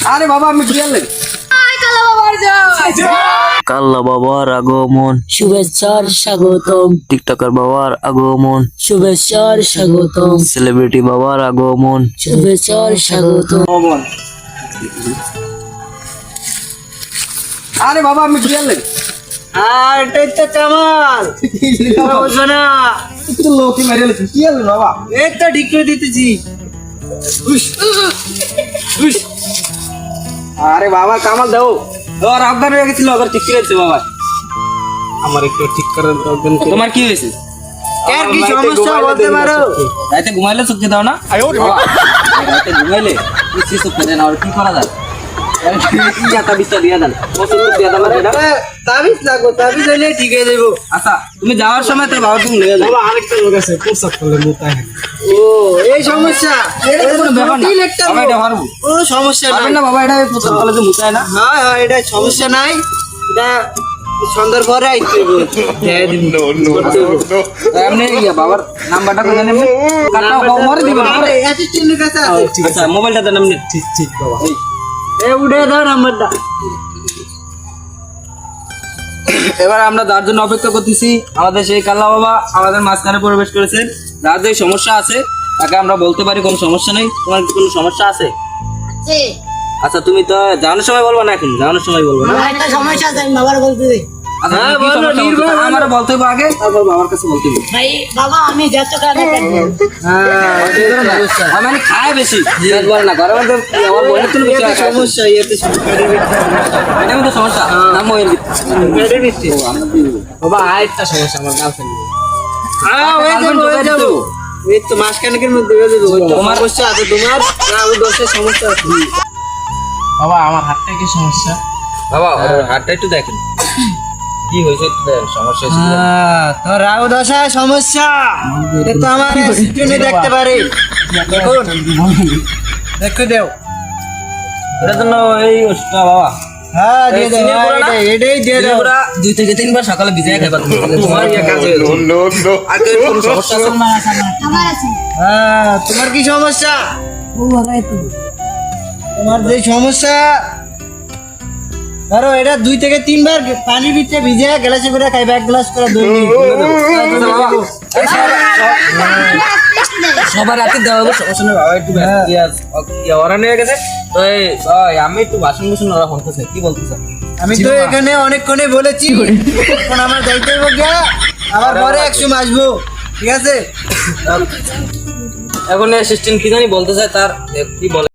আরে বাবা আমি গেলে কাল্লা বাবার আগমন, শুভেচ্ছার স্বাগতম, টিকটকার বাবার আগমন, শুভেচ্ছার স্বাগতম, সেলিব্রিটি বাবার আগমন। শুভেচ্ছার স্বাগতম। আরে বাবা আমি গেলে আর এটাই তো কামাল, বুঝো না? লোকে মেরে কি হলো বাবা? এই তো ঠিক করে দিতেছি। আরে বাবা কামাল দাও আর আফগান হয়ে গেছিল আবার ঠিক করেছে বাবা। আমার একটু ঠিক করার দরকার। তোমার কি হয়েছে? কার কি সমস্যা বলতে পারো? রাতে ঘুমাইলে চোখে দাও না? রাতে ঘুমাইলে কি চোখে দেন আর কি করা যায়? কি জাতা বিস্তা দিয়া দেন পছন্দ দিয়া দাও এটা। তাবিজ লাগো, তাবিজ হইলে ঠিক হয়ে যাবো। আচ্ছা তুমি যাওয়ার সময় তো বাবা তুমি নিয়ে যাও। বাবা আরেকটা লোক আছে পোশাক করলে মোটায় ও এই সমস্যা, এটা কোনো ব্যাপার না। জটিল একটা বাবা এটা রোগ। পারবো। কোনো সমস্যা নাই। পারবেন না বাবা এটা প্রথম কলেজে মুতায় না? হ্যাঁ হ্যাঁ, এটা সমস্যা নাই। এটা সন্ধ্যার পরে আইতে হবে। দেয় দিন। এমনি ইয়া বাবার নাম্বারটা কোথায় নেবেন? কাটা মরে দিবেন। আরে অ্যাসিস্ট্যান্টের কাছে আছে। আচ্ছা মোবাইলটা দেন এমনি। ঠিক বাবা এ উঠে দাও নাম্বারটা। এবার আমরা যার জন্য অপেক্ষা করতেছি আমাদের সেই কাল্লা বাবা আমাদের মাঝখানে প্রবেশ করেছেন। যার যে সমস্যা আছে তাকে আমরা বলতে পারি কোনো সমস্যা নেই। তোমার কি কোনো সমস্যা আছে? আচ্ছা তুমি তো যাওয়ানোর সময় বলবো না, এখন যাওয়ানোর সময় বলবো না। একটা সমস্যা আছে, আমি বাবার বলতে দিই। আচ্ছা হ্যাঁ, কি বলো, সমস্যা নির্ভয় হচ্ছে? বলো। আমার বলতে হবে আগে, তারপর বাবার কাছে বলতে হবে। ভাই বাবা আমি যত কানে থাকবো। আমি মানে খায় বেশি পেট ভরে না ঘরের মধ্যে আমার বোনের তুলে বেশি হয় খায়। সমস্যা এতে এটার মধ্যে সমস্যা না মোয়ের পেটের ভিতরে। বাবা আরেকটা সমস্যা আমার গার্লফ্রেন্ড হ্যাঁ হয়ে যাবে, হয়ে যাবে। এই তো মাসখানেকের মধ্যে হয়ে যাবে। ওই তো সমস্যা আছে তোমার, না ওই দোষের সমস্যা আছে। বাবা আমার হাতটা কি সমস্যা বাবা ওর হাতটা একটু দেখেন কি হয়েছে একটু দেখেন সমস্যা হয়েছে কি? তোর রাহু দশায় সমস্যা, এটা তো আমার অ্যাসিস্ট্যান্টে দেখতে পারে। দেখুন দেখে দেও। এটার জন্য এই ওষুধটা বাবা হ্যাঁ দিয়ে দাও, চিনির গুঁড়া না? এটাই দিয়ে দাও। পুরা 2 থেকে 3 বার সকালে ভিজিয়ে খাইবা তুমি। তোমার ইয়া কাজ হয়ে যাবে। আর কি কোনো সমস্যা আছে? হ্যাঁ তোমার কি সমস্যা? তোমার যে সমস্যা ধরো এটা 2 থেকে 3 বার পানির ভিতরে ভিজে গ্লাসে করে খাইবা, 1 গ্লাস করে দই দিয়ে। সবার রাতে দেওয়া হলো সমস্যা নেই বাবা একটু ওরা নিয়ে গেছে তো এই ওই আমি একটু বাসন বুসন ওরা বলতেছে কি বলতেছে আমি তো এখানে অনেকক্ষণে বলেছি, এখন আমার যাইতে হবে গিয়া, আবার পরে 100 মাস আসবো, ঠিক আছে? এখন অ্যাসিস্ট্যান্ট কি জানি বলতে চায় তার কি বলে